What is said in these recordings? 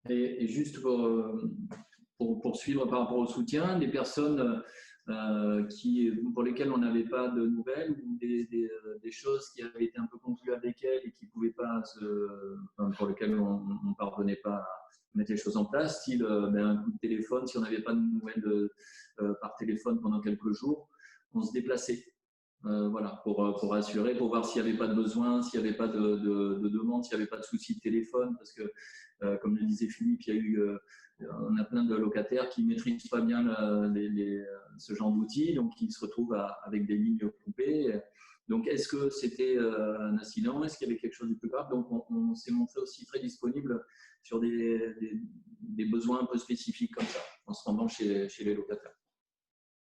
Et juste pour poursuivre par rapport au soutien, des personnes pour lesquelles on n'avait pas de nouvelles ou des choses qui avaient été un peu conclues avec elles et qui pouvaient pas pour lesquelles on ne parvenait pas à mettre les choses en place, style un coup de téléphone, si on n'avait pas de nouvelles par téléphone pendant quelques jours, on se déplaçait. Voilà, pour assurer, pour voir s'il n'y avait pas de besoin, s'il n'y avait pas de demande, s'il n'y avait pas de souci de téléphone, parce que, comme le disait Philippe, on a plein de locataires qui ne maîtrisent pas bien ce genre d'outils, donc ils se retrouvent avec des lignes coupées. Donc, est-ce que c'était un incident? Est-ce qu'il y avait quelque chose de plus grave? Donc, on s'est montré aussi très disponible sur des besoins un peu spécifiques comme ça, en se rendant chez les locataires.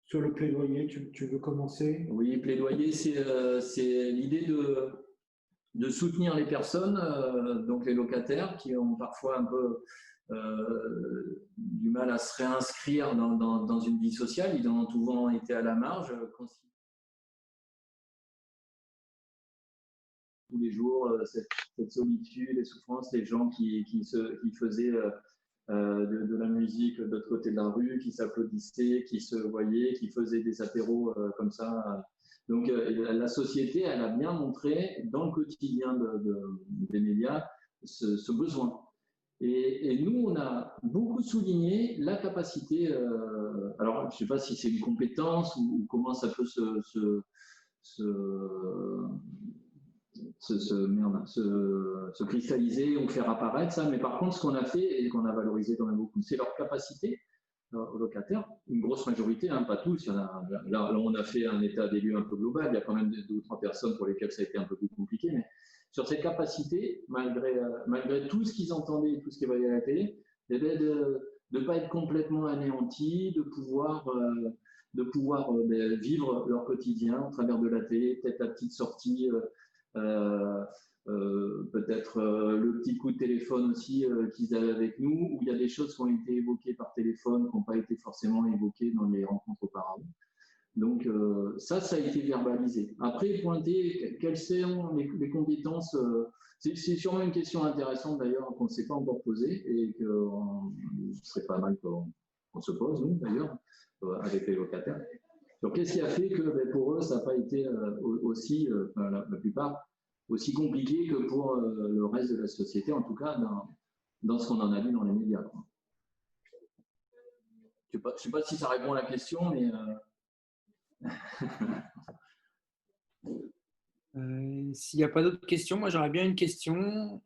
Sur le plaidoyer, tu veux commencer? Oui, plaidoyer, c'est l'idée de soutenir les personnes, donc les locataires qui ont parfois un peu du mal à se réinscrire dans une vie sociale. Ils ont souvent été à la marge. Tous les jours, cette solitude, les souffrances, les gens qui faisaient de la musique de l'autre côté de la rue, qui s'applaudissaient, qui se voyaient, qui faisaient des apéros comme ça. Donc la société, elle a bien montré dans le quotidien des médias ce besoin. Et nous, on a beaucoup souligné la capacité, alors je ne sais pas si c'est une compétence ou comment ça peut se cristalliser ou faire apparaître ça. Mais par contre, ce qu'on a fait et qu'on a valorisé quand même beaucoup, c'est leur capacité aux locataires. Une grosse majorité, hein, pas tous. Là, on a fait un état des lieux un peu global. Il y a quand même 2 ou 3 personnes pour lesquelles ça a été un peu plus compliqué. Mais sur cette capacité, malgré tout ce qu'ils entendaient et tout ce qu'ils voyaient à la télé, de ne pas être complètement anéantis, de pouvoir vivre leur quotidien au travers de la télé, peut-être la petite sortie, peut-être le petit coup de téléphone aussi qu'ils avaient avec nous, où il y a des choses qui ont été évoquées par téléphone, qui n'ont pas été forcément évoquées dans les rencontres auparavant. Donc ça a été verbalisé. Après, pointer quelles sont les compétences, c'est sûrement une question intéressante d'ailleurs qu'on ne s'est pas encore posée et que ce serait pas mal qu'on se pose, nous d'ailleurs, avec les locataires. Donc qu'est-ce qui a fait que pour eux, ça n'a pas été aussi, la plupart, aussi compliqué que pour le reste de la société, en tout cas dans ce qu'on en a vu dans les médias, quoi. Je ne sais pas si ça répond à la question, mais… S'il n'y a pas d'autres questions, moi j'aurais bien une question.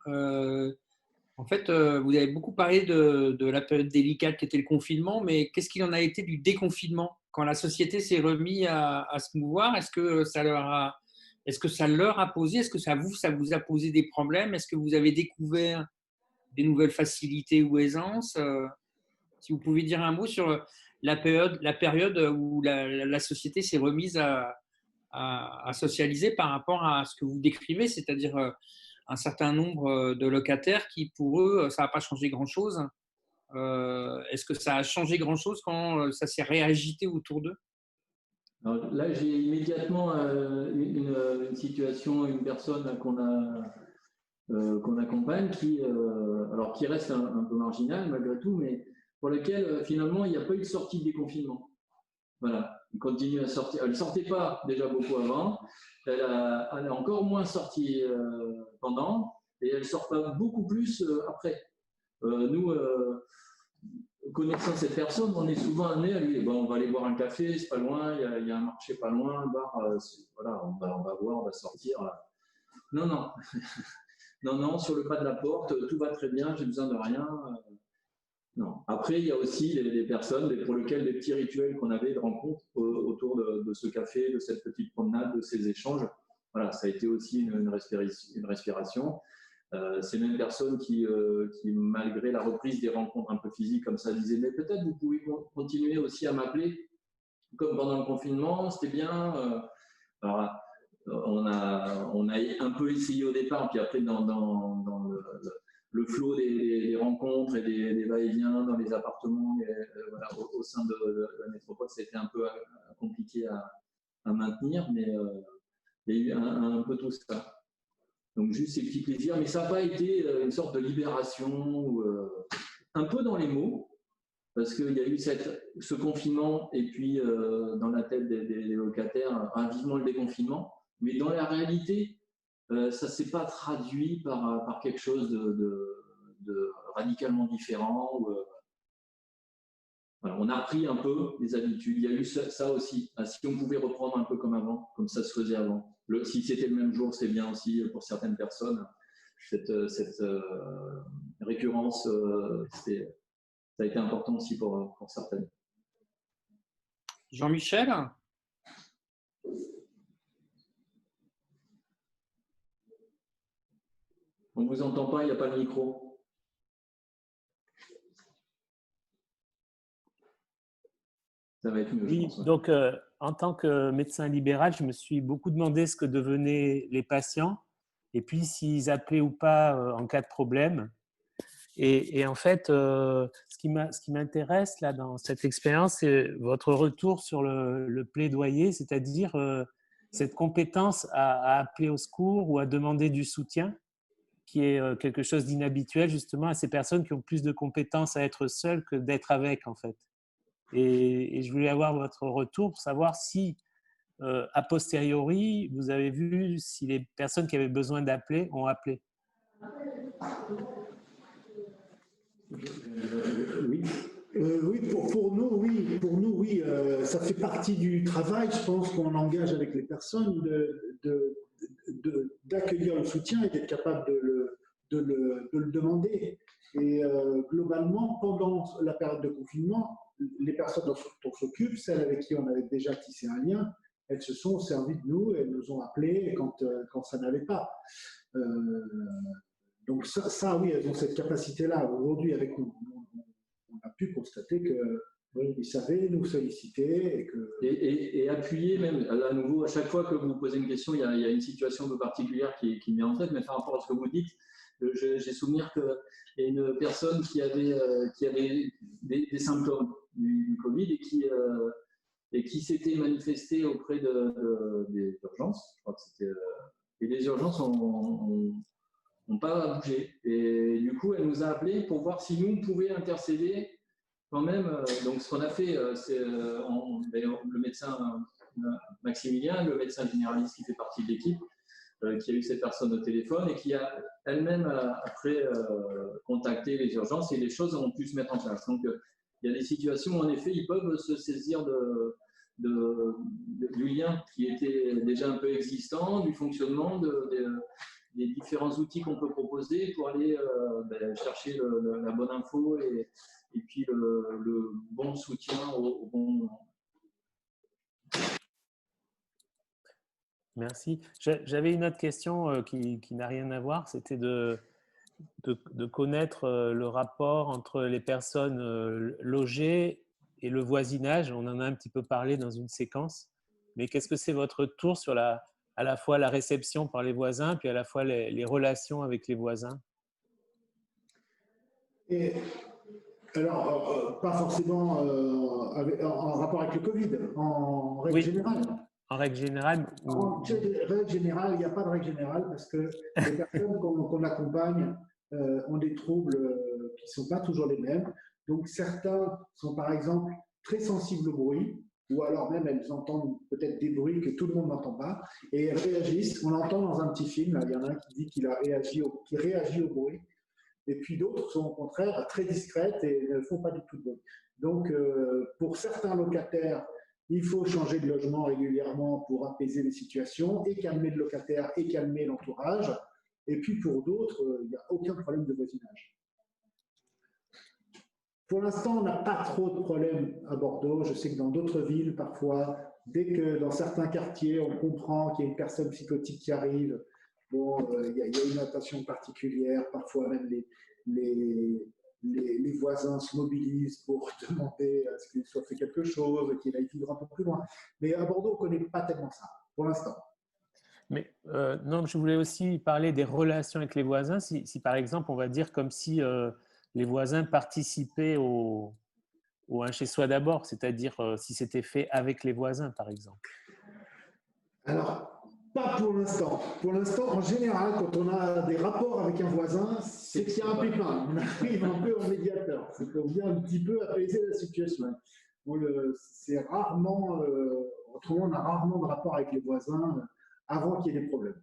En fait, vous avez beaucoup parlé de la période délicate qui était le confinement, mais qu'est-ce qu'il en a été du déconfinement? Quand la société s'est remise à se mouvoir, est-ce que ça leur a posé, est-ce que ça vous a posé des problèmes? Est-ce que vous avez découvert des nouvelles facilités ou aisances? Si vous pouvez dire un mot sur la période où la société s'est remise à socialiser par rapport à ce que vous décrivez, c'est-à-dire un certain nombre de locataires qui, pour eux, ça n'a pas changé grand-chose. Est-ce que ça a changé grand-chose quand ça s'est réagité autour d'eux? Alors là, j'ai immédiatement une situation, une personne qu'on accompagne qui reste un peu marginale malgré tout, mais pour laquelle finalement il n'y a pas eu de sortie de déconfinement. Voilà, elle continue à sortir. Elle ne sortait pas déjà beaucoup avant, elle a encore moins sorti pendant, et elle sort pas beaucoup plus après. Nous, connaissant cette personne, on est souvent amené à lui, on va aller boire un café, c'est pas loin, il y a un marché pas loin, un bar, voilà, on va voir, on va sortir. Non, non, non, non, sur le pas de la porte, tout va très bien, j'ai besoin de rien. Non. Après, il y a aussi les personnes pour lesquelles les petits rituels qu'on avait de rencontre autour de ce café, de cette petite promenade, de ces échanges, voilà, ça a été aussi une respiration. Ces mêmes personnes qui, malgré la reprise des rencontres un peu physiques comme ça, disaient mais peut-être vous pouvez continuer aussi à m'appeler comme pendant le confinement, c'était bien. Alors, on a un peu essayé au départ, puis après dans le flot des rencontres et des va-et-vient dans les appartements voilà, au sein de la métropole, c'était un peu compliqué à maintenir, mais il y a eu un peu tout ça. Donc juste ces petits plaisirs, mais ça n'a pas été une sorte de libération un peu dans les mots, parce qu'il y a eu ce confinement et puis dans la tête des locataires, vivement le déconfinement. Mais dans la réalité, ça ne s'est pas traduit par quelque chose de radicalement différent. Voilà, on a appris un peu les habitudes. Il y a eu ça aussi. Si on pouvait reprendre un peu comme avant, comme ça se faisait avant. Si c'était le même jour, c'est bien aussi pour certaines personnes. Cette récurrence, ça a été important aussi pour certaines. Jean-Michel? On ne vous entend pas, il n'y a pas de micro. Ça va être mieux, oui, je pense. Donc, en tant que médecin libéral, je me suis beaucoup demandé ce que devenaient les patients et puis s'ils appelaient ou pas en cas de problème. Et en fait, ce qui m'intéresse là dans cette expérience, c'est votre retour sur le plaidoyer, c'est-à-dire cette compétence à appeler au secours ou à demander du soutien, qui est quelque chose d'inhabituel justement à ces personnes qui ont plus de compétences à être seules que d'être avec en fait. Et je voulais avoir votre retour pour savoir si, a posteriori, vous avez vu si les personnes qui avaient besoin d'appeler ont appelé. Oui. Oui, pour nous, oui, ça fait partie du travail, je pense, qu'on engage avec les personnes d'accueillir le soutien et d'être capable de le demander. Et globalement, pendant la période de confinement, les personnes dont on s'occupe, celles avec qui on avait déjà tissé un lien, elles se sont servies de nous, elles nous ont appelés quand ça n'allait pas. Donc ça, oui, elles ont cette capacité-là. Aujourd'hui, avec nous, on a pu constater qu'ils savaient nous solliciter. Et appuyer même, à nouveau, à chaque fois que vous posez une question, il y a une situation un peu particulière qui me met en tête, mais par rapport à ce que vous dites, j'ai souvenir qu'il y a une personne qui avait des symptômes du Covid et qui s'était manifestée auprès des urgences. Je crois que c'était, et les urgences n'ont pas bougé. Et du coup, elle nous a appelés pour voir si nous, on pouvait intercéder quand même. Donc, ce qu'on a fait, c'est le médecin Maximilien, le médecin généraliste qui fait partie de l'équipe, qui a eu cette personne au téléphone et qui a elle-même, après, contacté les urgences et les choses ont pu se mettre en place. Donc, il y a des situations où, en effet, ils peuvent se saisir du lien qui était déjà un peu existant, du fonctionnement, des différents outils qu'on peut proposer pour aller chercher la bonne info et puis le bon soutien au bon moment. Merci. J'avais une autre question qui n'a rien à voir, c'était de connaître le rapport entre les personnes logées et le voisinage. On en a un petit peu parlé dans une séquence, mais qu'est-ce que c'est votre retour sur à la fois la réception par les voisins, puis à la fois les relations avec les voisins? Et alors, pas forcément en rapport avec le Covid, en règle générale. En règle générale, en règle générale, il n'y a pas de règle générale parce que les personnes qu'on accompagne ont des troubles qui ne sont pas toujours les mêmes. Donc, certains sont par exemple très sensibles au bruit, ou alors même elles entendent peut-être des bruits que tout le monde n'entend pas, et elles réagissent. On l'entend dans un petit film, là, il y en a un qui dit qu'il réagit au bruit. Et puis d'autres sont au contraire très discrètes et ne font pas du tout de bruit. Donc, pour certains locataires, il faut changer de logement régulièrement pour apaiser les situations et calmer le locataire et calmer l'entourage. Et puis pour d'autres, il n'y a aucun problème de voisinage. Pour l'instant, on n'a pas trop de problèmes à Bordeaux. Je sais que dans d'autres villes, parfois, dès que dans certains quartiers, on comprend qu'il y a une personne psychotique qui arrive, bon, il y a une attention particulière, parfois même les voisins se mobilisent pour demander à ce qu'il soit fait quelque chose, qu'il aille vivre un peu plus loin. Mais à Bordeaux, on ne connaît pas tellement ça, pour l'instant. Mais non, je voulais aussi parler des relations avec les voisins. Si par exemple, on va dire comme si les voisins participaient au un chez-soi d'abord, c'est-à-dire si c'était fait avec les voisins, par exemple. Alors, Pas pour l'instant. Pour l'instant, en général, quand on a des rapports avec un voisin, c'est qu'il y a un pépin. On arrive un peu en médiateur. C'est qu'on vient un petit peu apaiser la situation. C'est rarement, autrement, on a rarement de rapport avec les voisins avant qu'il y ait des problèmes.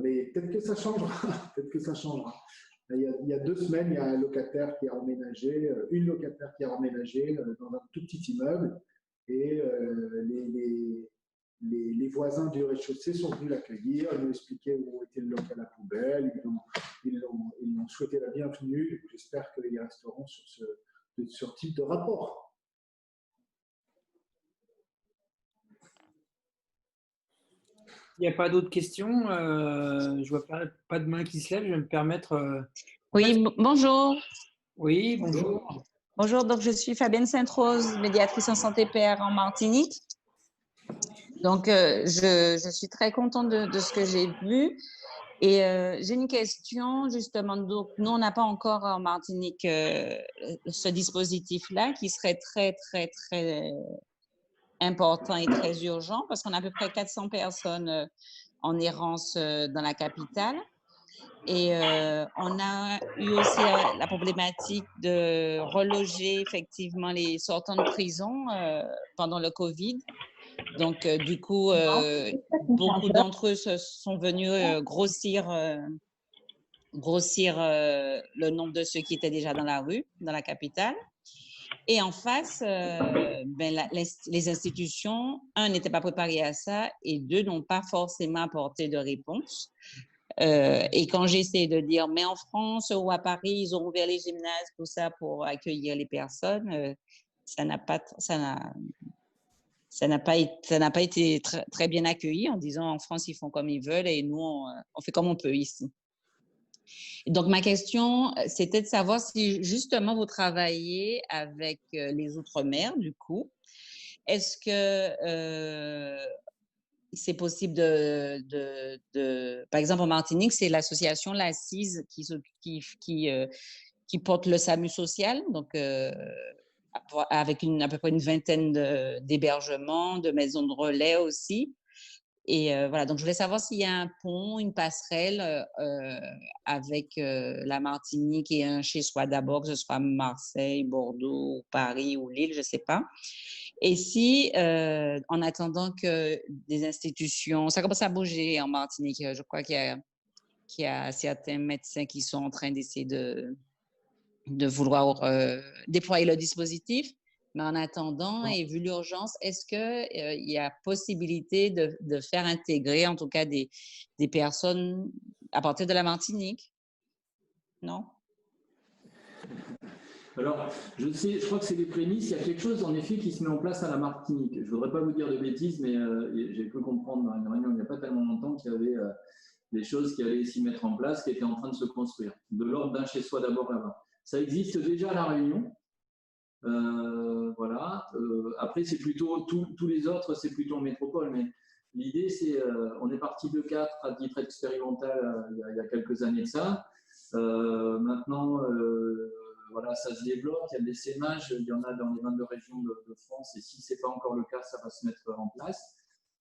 Mais peut-être que ça changera. Peut-être que ça changera. Il y a 2 semaines, il y a un locataire qui a emménagé, une locataire qui a emménagé dans un tout petit immeuble. Et les voisins du rez-de-chaussée sont venus l'accueillir, ils lui ont expliqué où était le local à poubelle, ils l'ont souhaité la bienvenue. J'espère qu'ils resteront sur ce type de rapport. Il n'y a pas d'autres questions. Je ne vois pas de main qui se lève. Je vais me permettre. Oui, bonjour. Oui, bonjour. Bonjour, donc je suis Fabienne Sainte-Rose, médiatrice en santé PR en Martinique. Donc, je suis très contente de ce que j'ai vu. Et j'ai une question, justement. Donc, nous, on n'a pas encore en Martinique ce dispositif-là qui serait très, très, très important et très urgent parce qu'on a à peu près 400 personnes en errance dans la capitale. Et on a eu aussi la problématique de reloger effectivement les sortants de prison pendant le Covid. Donc, du coup, beaucoup d'entre eux sont venus grossir le nombre de ceux qui étaient déjà dans la rue, dans la capitale. Et en face, les institutions, un, n'étaient pas préparées à ça et deux, n'ont pas forcément apporté de réponse. Et quand j'essaie de dire, mais en France ou à Paris, ils ont ouvert les gymnases, tout ça pour accueillir les personnes, ça n'a pas été très, très bien accueilli en disant en France, ils font comme ils veulent et nous, on fait comme on peut ici. Et donc, ma question, c'était de savoir si justement vous travaillez avec les Outre-mer, du coup. Est-ce que c'est possible par exemple, en Martinique, c'est l'association l'Assise qui porte le SAMU social, donc avec à peu près une vingtaine d'hébergements, de maisons de relais aussi. Et voilà, donc je voulais savoir s'il y a un pont, une passerelle avec la Martinique et un chez-soi d'abord, que ce soit Marseille, Bordeaux, Paris ou Lille, je ne sais pas. Et si, en attendant que des institutions, ça commence à bouger en Martinique, je crois qu'il y a certains médecins qui sont en train d'essayer de vouloir déployer le dispositif. Mais en attendant, et vu l'urgence, est-ce qu'il y a possibilité de faire intégrer, en tout cas, des personnes à partir de la Martinique? Non? Alors, je crois que c'est les prémices. Il y a quelque chose, en effet, qui se met en place à la Martinique. Je ne voudrais pas vous dire de bêtises, mais j'ai pu comprendre dans une réunion il n'y a pas tellement longtemps qu'il y avait des choses qui allaient s'y mettre en place, qui étaient en train de se construire. De l'ordre d'un chez-soi d'abord là-bas. Ça existe déjà à La Réunion. Voilà. Après, c'est plutôt tous les autres, c'est plutôt en métropole. Mais l'idée, c'est on est parti de 4 à titre expérimental il y a quelques années de ça. Maintenant, voilà, ça se développe. Il y a des SEMAG, il y en a dans les 22 régions de France. Et si ce n'est pas encore le cas, ça va se mettre en place.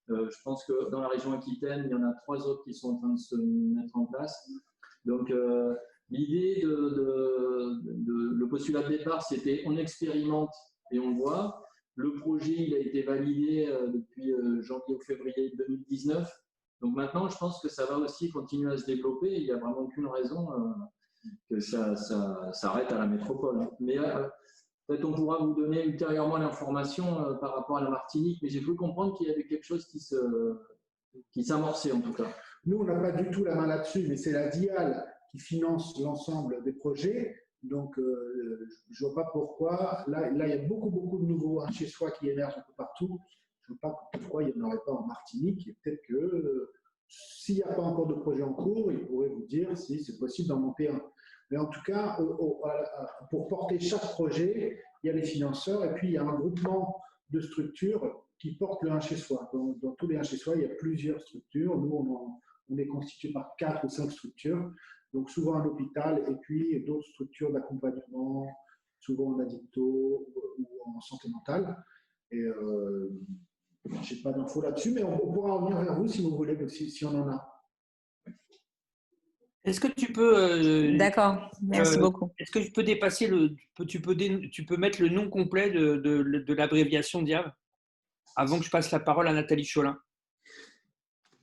Je pense que dans la région Aquitaine, il y en a 3 autres qui sont en train de se mettre en place. Donc, l'idée le postulat de départ, c'était on expérimente et on voit. Le projet, il a été validé depuis janvier ou février 2019. Donc maintenant, je pense que ça va aussi continuer à se développer. Il n'y a vraiment aucune raison que ça s'arrête à la métropole. Mais peut-être on pourra vous donner ultérieurement l'information par rapport à la Martinique. Mais j'ai cru comprendre qu'il y avait quelque chose qui s'amorçait en tout cas. Nous, on n'a pas du tout la main là-dessus, mais c'est la DIAL qui finance l'ensemble des projets. Donc, je ne vois pas pourquoi. Là, il y a beaucoup de nouveaux chez-soi qui émergent un peu partout. Je ne vois pas pourquoi il n'y en aurait pas en Martinique. Et peut-être que s'il n'y a pas encore de projet en cours, il pourrait vous dire si c'est possible d'en monter un. Mais en tout cas, pour porter chaque projet, il y a les financeurs et puis il y a un groupement de structures qui portent le 1 chez soi. Dans tous les 1 chez soi, il y a plusieurs structures. Nous, on est constitué par 4 ou 5 structures. Donc souvent à l'hôpital et puis d'autres structures d'accompagnement, souvent en addicto ou en santé mentale. Et Je n'ai pas d'infos là-dessus, mais on pourra revenir vers vous si vous voulez, si on en a. Est-ce que tu peux D'accord, merci beaucoup. est-ce que tu peux dépasser tu peux mettre le nom complet de l'abréviation DIAV avant que je passe la parole à Nathalie Cholin?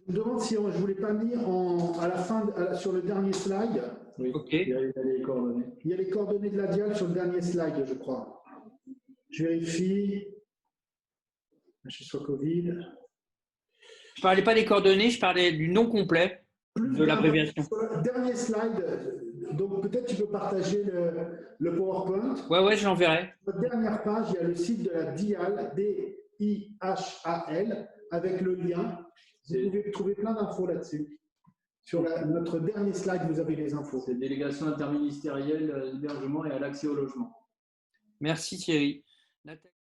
Je me demande si je ne voulais pas mis à la fin, sur le dernier slide. Oui, Ok. il y a les coordonnées. Il y a les coordonnées de la DIAL sur le dernier slide, je crois. Je vérifie. Je suis sur Covid. Je ne parlais pas des coordonnées, je parlais du nom complet de l'abréviation. Sur le dernier slide, donc peut-être tu peux partager le PowerPoint. Ouais, je l'enverrai. Sur la dernière page, il y a le site de la DIHAL, DIHAL, avec le lien. Vous pouvez trouver plein d'infos là-dessus. Sur notre dernier slide, vous avez les infos. C'est délégation interministérielle à l'hébergement et à l'accès au logement. Merci Thierry. Nathalie.